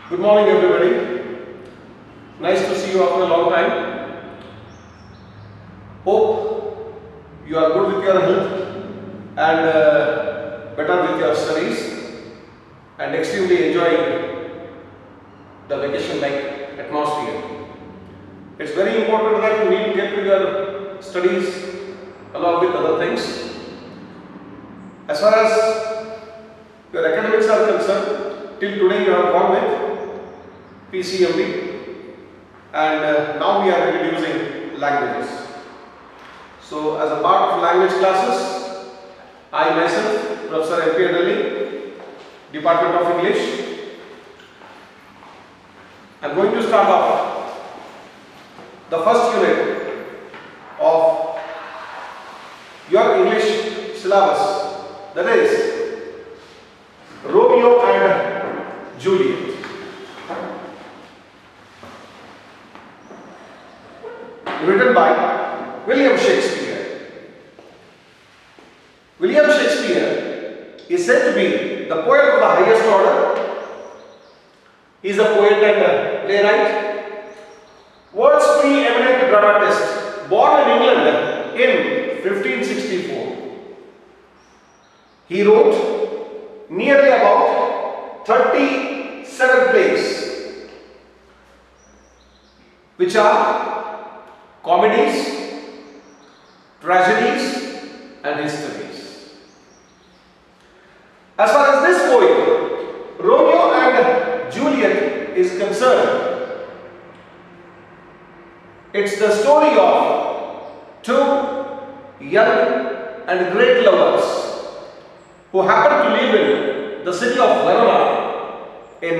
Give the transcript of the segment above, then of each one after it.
Good morning, everybody. Nice to see you after a long time. Hope you are good with your health and better with your studies and extremely enjoying the vacation-like atmosphere. It's very important that you need to get to your studies along with other things. As far as your academics are concerned, till today you have gone with PCMB and now we are introducing languages. So as a part of language classes, I myself, Professor Yadalli, Department of English, I am going to start off the first unit of your English syllabus, that is Romeo and Juliet. Written by William Shakespeare. William Shakespeare is said to be the poet of the highest order. He is a poet and playwright, world's pre-eminent dramatist, born in England in 1564. He wrote nearly about 37 plays, which are comedies, tragedies and histories. As far as this poem, Romeo and Juliet, is concerned, it's the story of two young and great lovers who happen to live in the city of Verona in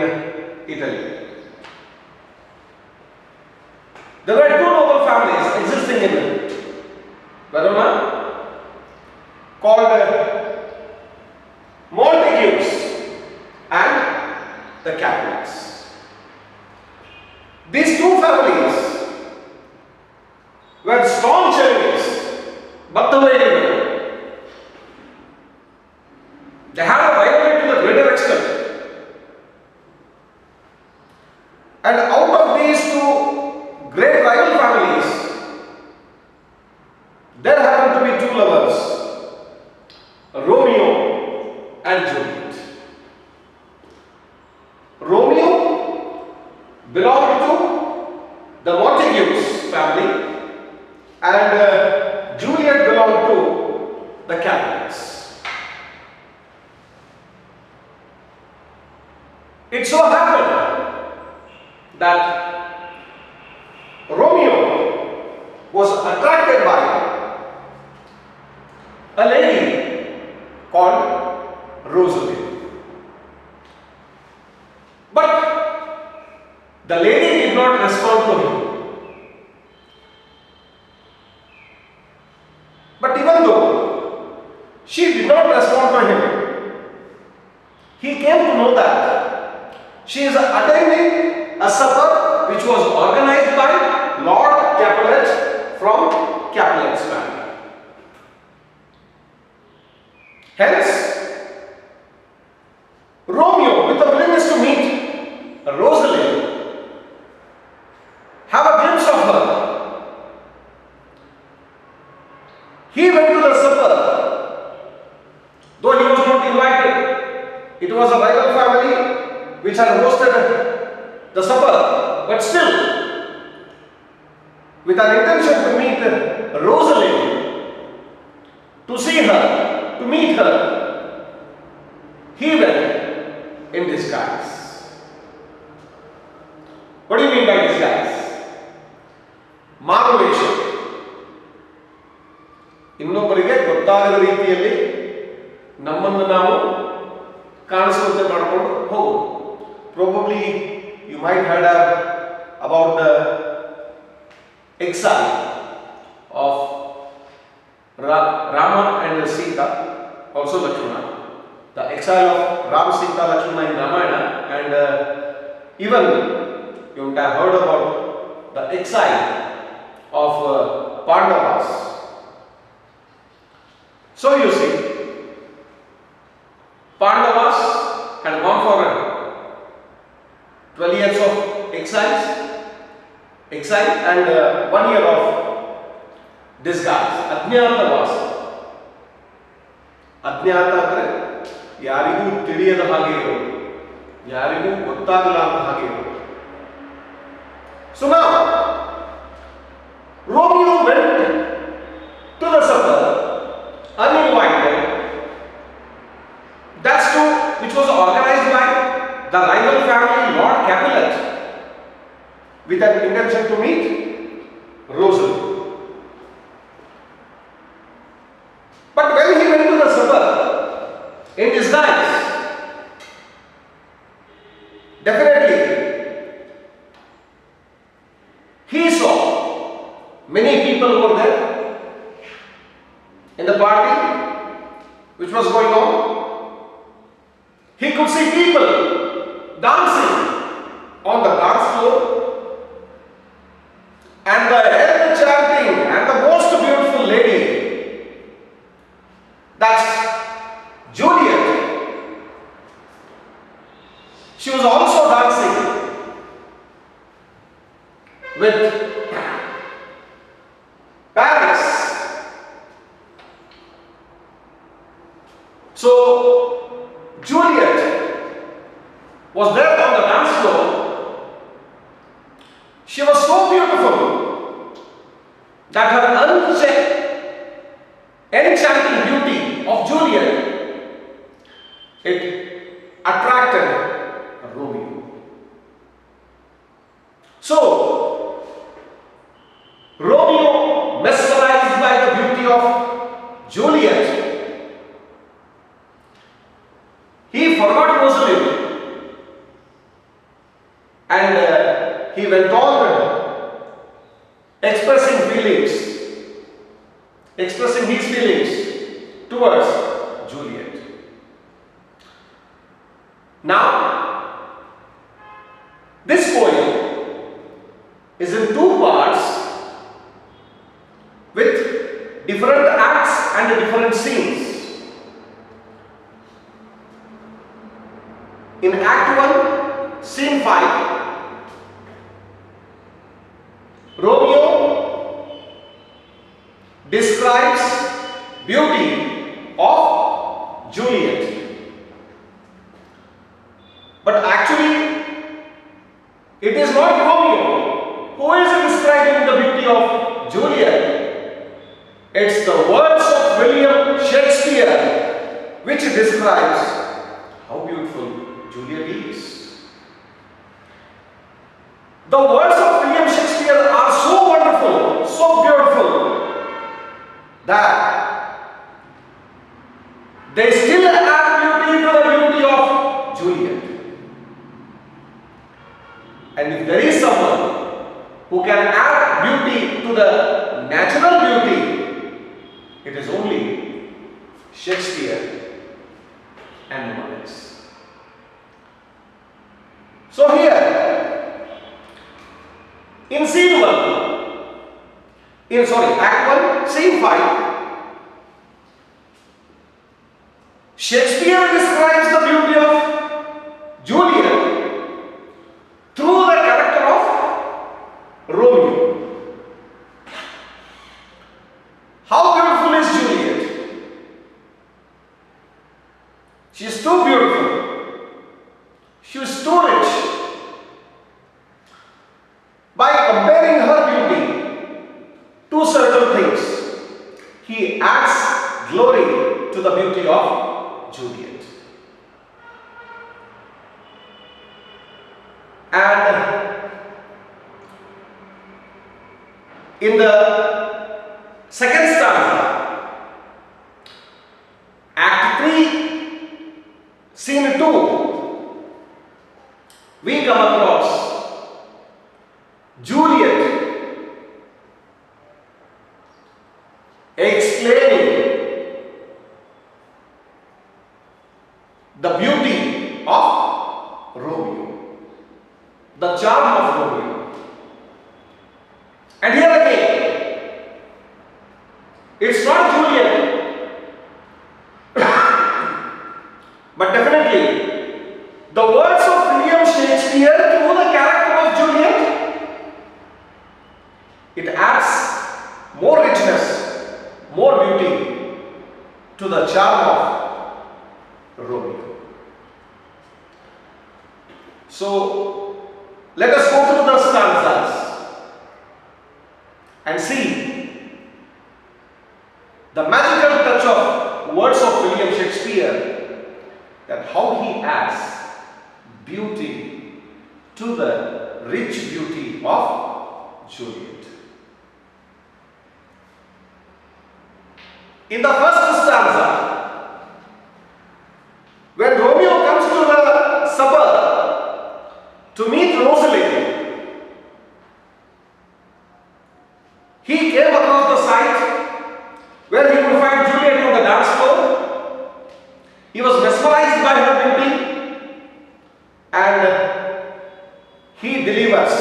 Italy. There were two noble families existing in Verona called Montagues and the Capulets. These two families were staunch enemies, but the way they had a rivalry to the greater extent. And out of these two great rival families, there happened to be two lovers, Romeo and Juliet. Romeo belonged to the Montagues family and Juliet belonged to the Capulets. It so happened that Romeo was attracted by a lady called Rosalie. But the lady did not respond to him. But even though she did not respond to him, he came to know that she is attending a supper which was organized by Lord Capulet from Capulet's family. Hence, Romeo, with a willingness to meet Rosalie, have a glimpse of her. He went to the supper, though he was not invited. It was a rival family which had hosted the supper, but still, with an intention to meet Rosalie, to see her, to meet her, he went in disguise. What do you mean by disguise? ಮಾರುವೇಷ. ಇನ್ನೊಬ್ಬರಿಗೆ ಗೊತ್ತಾಗದ ರೀತಿಯಲ್ಲಿ ನಮ್ಮನ್ನು ನಾವು ಕಾಣಿಸುವಂತೆ ಮಾಡಿಕೊಂಡು ಹೋಗುವುದು. Probably you might heard about the exile of Rama and Sita, also Lakshmana. The exile of Ram, Sita, Lakshmana in Ramayana, and even you might have heard about the exile of Pandavas. So you see, Pandavas had gone for 12 years of exile and 1 year of disguise. ಅಜ್ಞಾತವಾಸ. ಅಜ್ಞಾತ ಅಂದರೆ ಯಾರಿಗೂ ತಿಳಿಯದ ಹಾಗೆ ಇರೋದು, ಯಾರಿಗೂ ಗೊತ್ತಾಗಲಾರದ ಹಾಗೆ ಇರೋದು. So now Romeo went to the supper uninvited. That's too, which was organized by the rival family Lord Capulet with an intention to meet Rosalie. But when he went to the supper in disguise, definitely he saw many people over there in the party which was going on. He could see people dancing on the dance floor and the earth chanting, and the most beautiful lady, that's Juliet, she was also dancing with Paris. So Juliet was there on the dance floor. She was so beautiful that her enchanting beauty of Juliet, it attracted Romeo. So Romeo, mesmerized by the beauty of Juliet, he forgot Rosalie and he went on expressing his feelings towards Juliet. Now, this poem is in 2 parts with different acts and different scenes. In Act 1, Scene 5, Romeo describes beauty of Juliet. But actually, it is not Romeo who is describing the beauty of Juliet. It's the words of William Shakespeare which describes how beautiful Juliet is. The words of William Shakespeare are so wonderful, so beautiful, that they still add beauty to the beauty of Juliet. And if there is someone who can add beauty to the natural beauty, it is only Shakespeare and no one else. So here, in Scene 1, Act 1, Scene 5, Shakespeare describes the beauty of Juliet through the character of Romeo. How beautiful is Juliet? She is too beautiful. She is too rich. By comparing her beauty to certain things, he adds glory to the beauty of Juliet. And in the second stanza, Act 3, Scene 2, we come across Juliet explaining the beauty of Romeo, the charm of Romeo. And here again, it's not Juliet, but definitely the words of William Shakespeare through So let us go through the stanzas and see the magical touch of words of William Shakespeare, that how he adds beauty to the rich beauty of Juliet. In the first stanza, when Romeo comes to the supper to meet Rosalie, he came across the site where he could find Juliet on the dance floor. He was mesmerized by her beauty and he delivers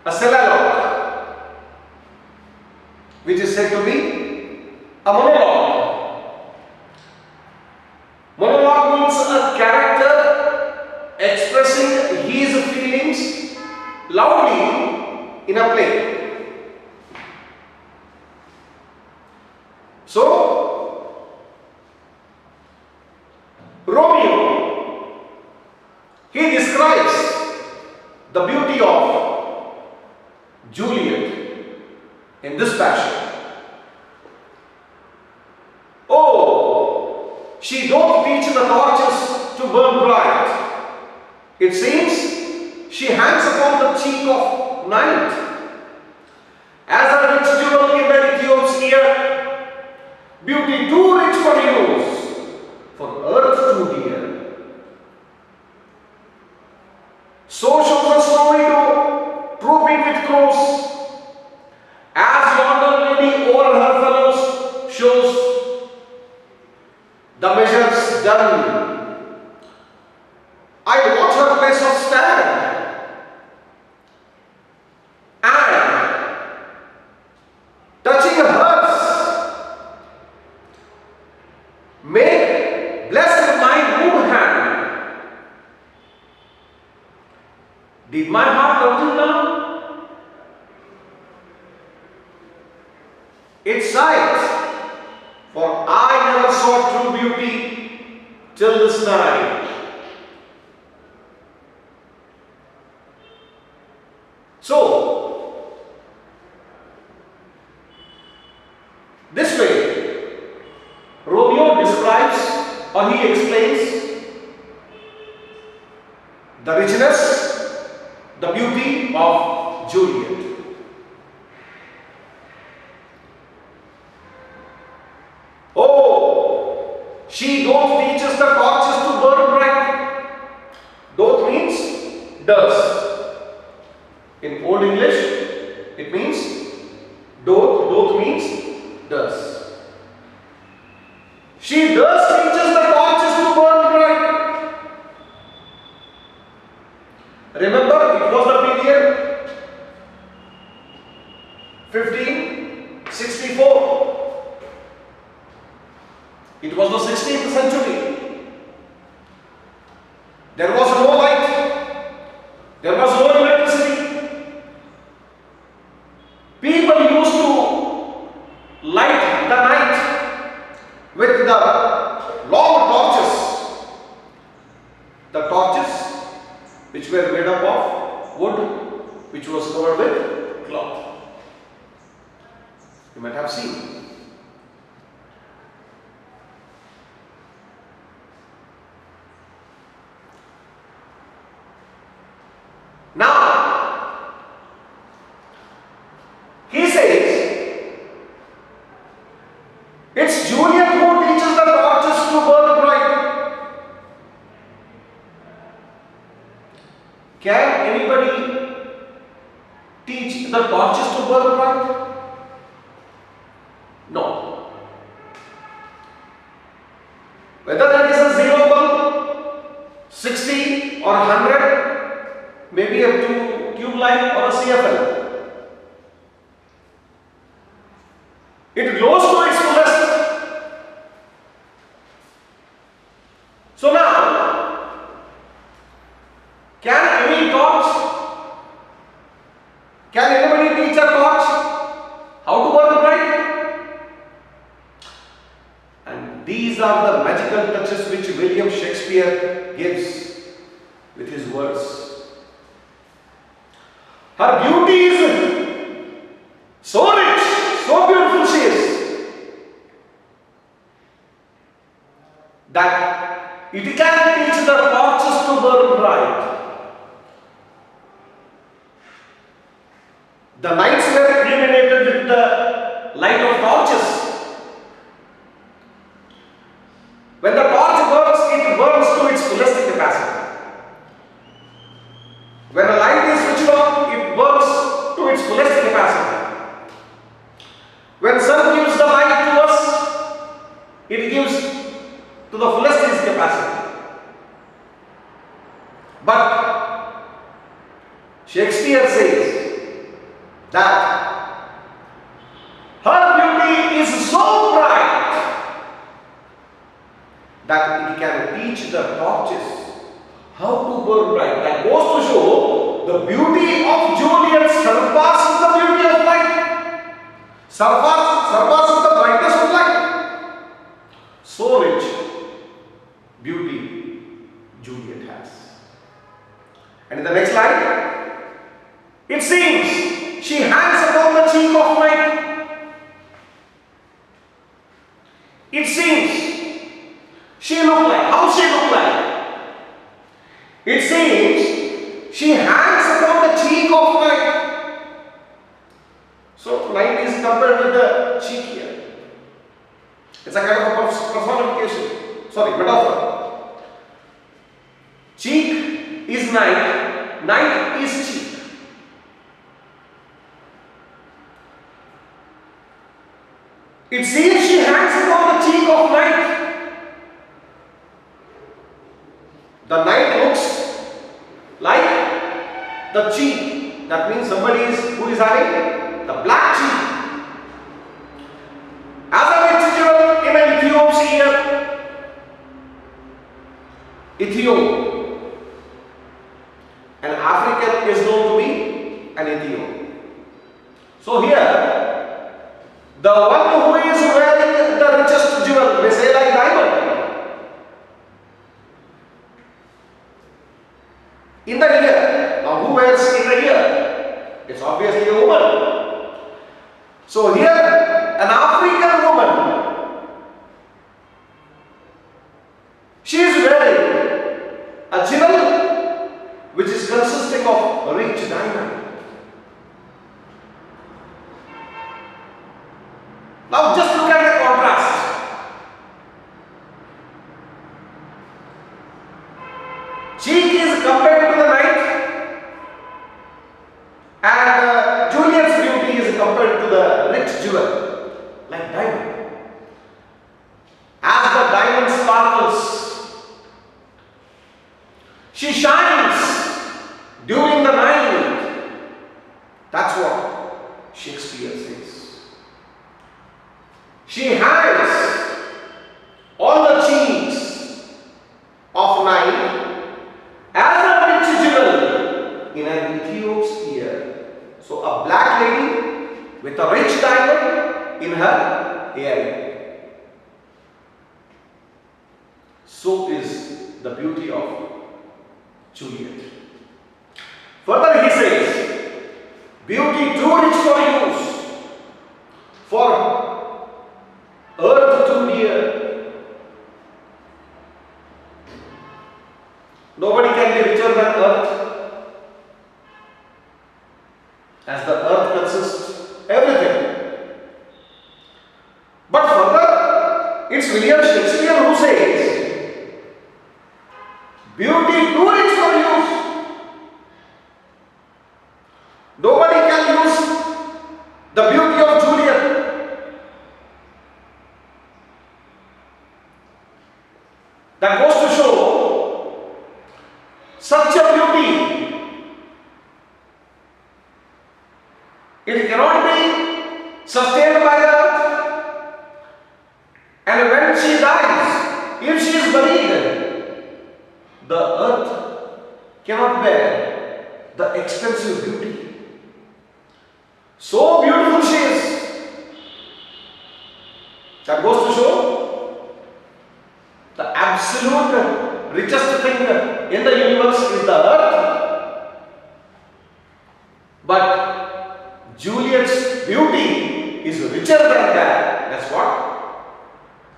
a Monologue, which is said to be a monologue. Monologue means a character expressing his feelings loudly in a play. So, Romeo, he describes the beauty of Juliet in this fashion. Oh, she doth teach the torches to burn bright. It seems she hangs upon the cheek of night. As a rich jewel in the Ethiope's ear, beauty too rich for use, for earth too dear. So shows the snowy doe, trooping with crows, as yonder lady o'er her fellows shows the measures done. I watch her place of stand, and touching hers, make blessed my rude hand. Did my heart come to now? Its sight, for I never saw true beauty till this night. So, this way, Romeo describes or he explains the richness, the beauty of Juliet. Oh, she doth teaches the torches to burn bright. Doth means does. In Old English, it means doth. Doth means does. She does teaches the torches to burn bright. Remember, it was the period 1564. It was the 16th century. There was no light. There was no electricity. People used to light the night with the long torches. The torches which were made up of wood, which was covered with cloth. You might have seen. Now, he says, it's Juliet who teaches the torches to burn bright. Can anybody teach the torches to burn bright? No. Whether that is a 0 bulb, 60 or 100, maybe a tube light or a CFL. It glows to its fullest. So now, can any torch, can anybody teach a torch how to burn bright? these are the magical touches which William Shakespeare gives with his words. Her beauty is so rich, so beautiful she is, that it can teach the torches to burn bright. The nights were illuminated with the light of torches. When the torch burns, it burns to its fullest capacity. When the light is switched on, it burns to its fullest capacity. When sun gives the light to us, it gives to the fullest its capacity. But Shakespeare says that her beauty is so bright that it can teach the torches how to burn bright. That goes to show the beauty of Juliet surpasses the beauty of light, surpasses the brightness of light. So rich beauty Juliet has. And in the next line, it seems she hangs upon the cheek of night. It seems she looked like, how she looked like? It seems she hangs upon the cheek of night. So night is compared with the cheek here. It's a kind of personification, metaphor. Cheek is night, night is cheek. It seems she hangs upon the cheek of night. The night looks like the cheek. That means somebody who is having the black cheek. As a rich jewel in an Ethiope's ear. Ethiop. An African is known to be an Ethiope. So here, the one who is wearing the richest jewel, they say like diamond, in the ear. Now who wears in the ear? It's obviously a woman. So here an African woman, she is wearing a jewel which is consisting of a rich diamond. Now just look at the contrast. Cheek is compared to the night, and Juliet's beauty is compared to the rich jewel, like diamond. As the diamond sparkles, she shines during the night. That's what Shakespeare says. She hangs on the cheeks of night as a rich jewel in an Ethiope's ear. So a black lady with a rich diamond in her ear. So is the beauty of Juliet. Further he says, beauty too rich for use, for earth too dear. Nobody can be richer than earth, as the earth consists everything. But further, it's William Shakespeare who says, beauty too rich for use. Nobody can use the beauty of Juliet. That goes to show such a beauty, it cannot be sustained by the earth. And when she dies, if she is buried, the earth cannot bear the expensive beauty. So beautiful she is. That goes to show absolute richest thing in the universe is the earth. But Juliet's beauty is richer than that. That's what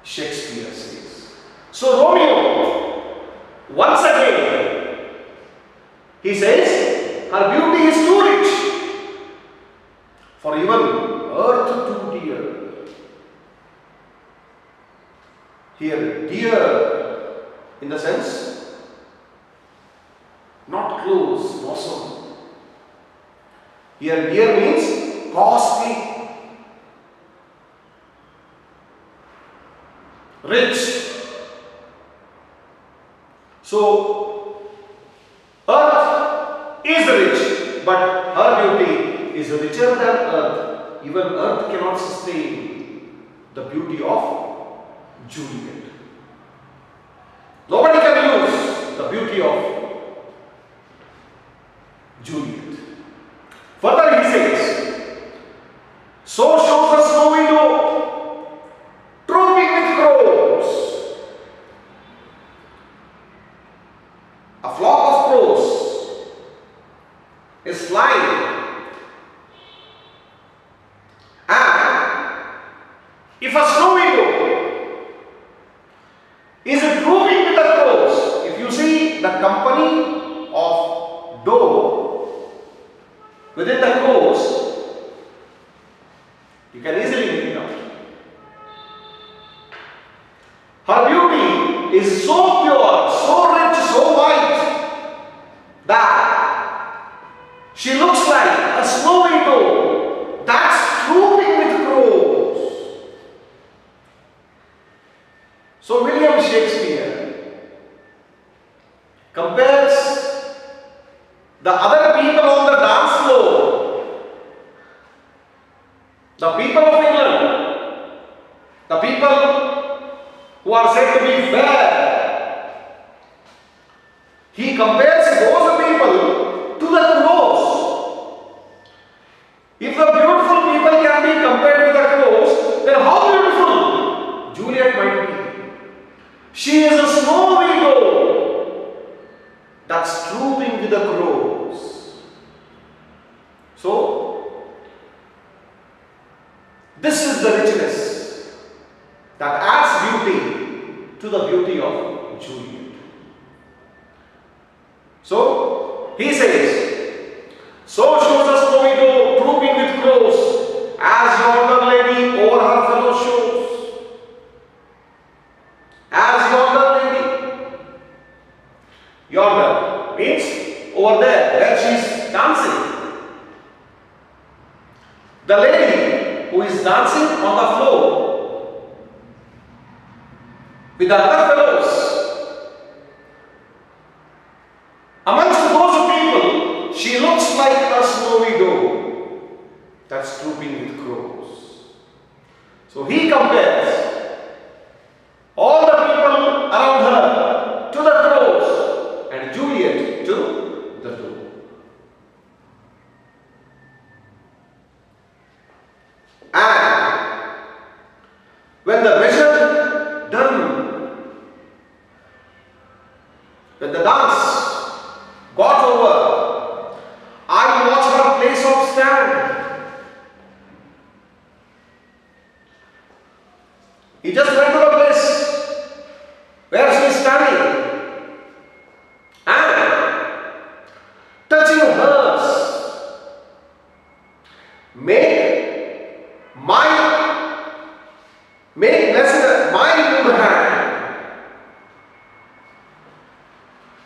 Shakespeare says. So Romeo, once again, he says, her beauty is too rich for even earth to dear. Here, dear in the sense, not close, bosom. Here, dear means costly, rich. So, earth is rich, but her beauty is richer than earth. Even earth cannot sustain the beauty of Juliet. Nobody can use the beauty of Juliet. Further he says, so shows the snowy doe, trooping with crows. A flock of crows is flying, and if a snowy doe is trooping with the crows, if you see the company of doe within the crows, you can easily make it out. Her beauty is so pure, so rich, so white that she looks like a snowy doe that's trooping with crows. So William Shakespeare compares the other people on the dance floor, the people of England, the people who are said to be fair. He compares those people to the crows. If the beautiful people can be compared with the crows, then how beautiful Juliet might be. She is a snowy doe that's trooping with the crows. So, this is the richness that adds beauty to the beauty of Juliet. So, he says, so shows a snowy doe trooping with crows, as yonder lady over her fellow shows. As yonder lady. Yonder means over there where she is dancing. The lady who is dancing on the floor with the other fellows. Amongst those people, she looks like a snowy doe that's trooping with crows. So he compares all the people around her to the crows and Juliet to the doe. And when the measure done, when the dance got over, I watched her place of stand. He just went to the place where she is standing and touching hers, make blessed my good hand,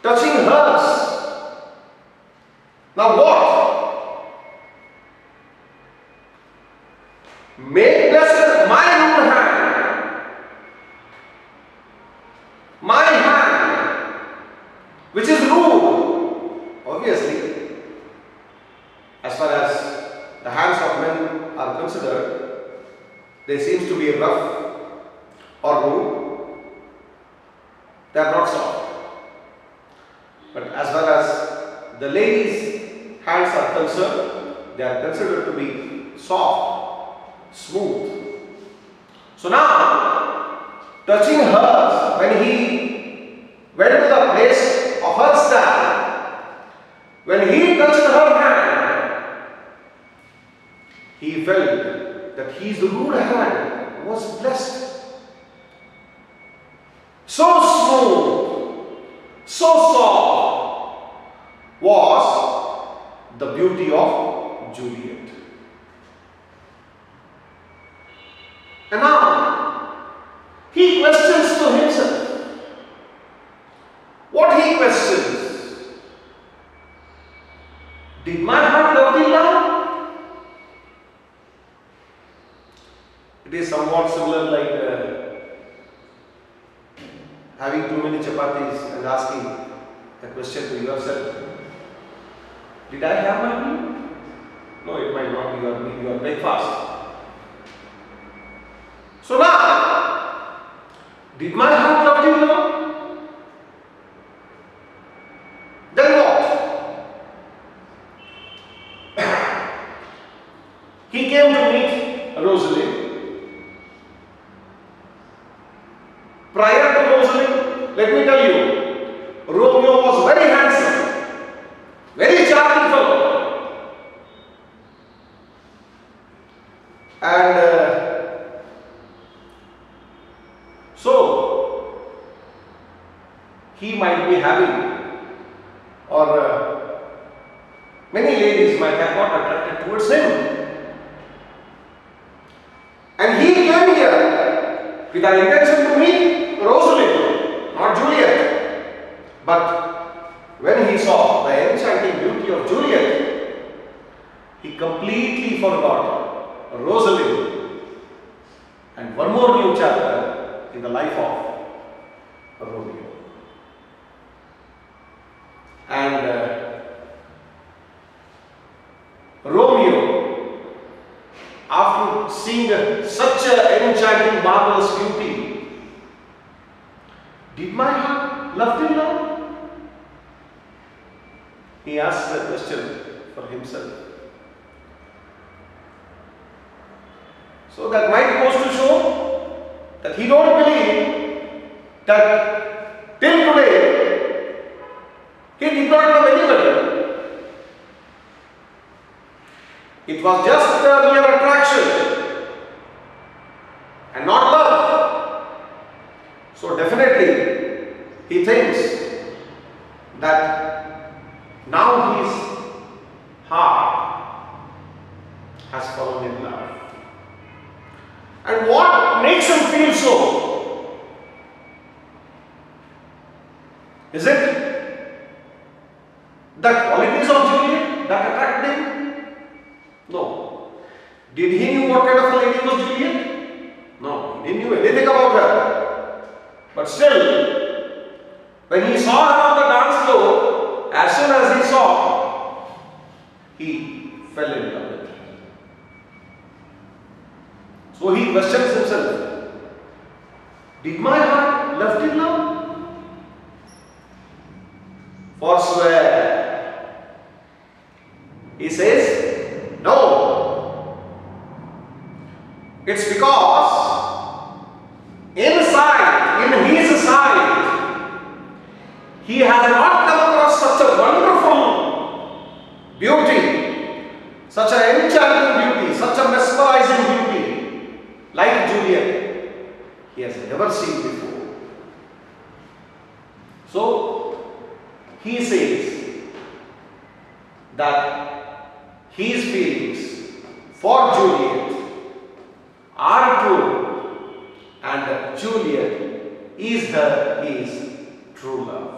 touching hers. Now what? Make blessed my good hand, my hand, which is rude, obviously, as far as the hands of men are considered. They seem to be rough or rude. They are not soft. But as far as the ladies' hands are concerned, they are considered to be soft, smooth. So now, touching hers, when he went to the place of her stand. When he touched her hand, he felt that his rude hand was blessed. So smooth, so soft was the beauty of Juliet. And now he questions to himself. What he questions? Did my heart love till now? It is somewhat similar like having too many chapatis and asking a question to yourself. Did I have my meal? No, it might not be your breakfast. So now, did my heart love till now? Then what? He came to meet Rosalie. Prior to Rosalie, let me tell you, Romeo was very handsome, very charming fellow. And so, he might be having, or many ladies might have got attracted towards him. And he came here with an intention to meet Rosalie, not Juliet. But when he saw the enchanting beauty of Juliet, he completely forgot Rosalie and one more new chapter in the life of Romeo. And Romeo, after seeing such an enchanting, marvelous beauty, did my heart love till now? He asked the question for himself. So that might goes to show that he don't believe that till today he did not love anybody. It was just a mere attraction and not love. So definitely he thinks that now his heart has fallen in love. And what makes him feel so? Is it the qualities of Juliet that attracted him? No. Did he know what kind of a lady was Juliet? No, he didn't know anything about her. But still, when he saw her on the dance floor, as soon as he saw, he fell in love with her. So he questions himself, did my heart love till now? Forswear. He says, no. It's because in his sight, he has not come across such a wonderful beauty, such an enchanting beauty, such a mesmerizing beauty like Juliet, he has never seen before. So, he says that his feelings for Juliet are true and Juliet is his true love.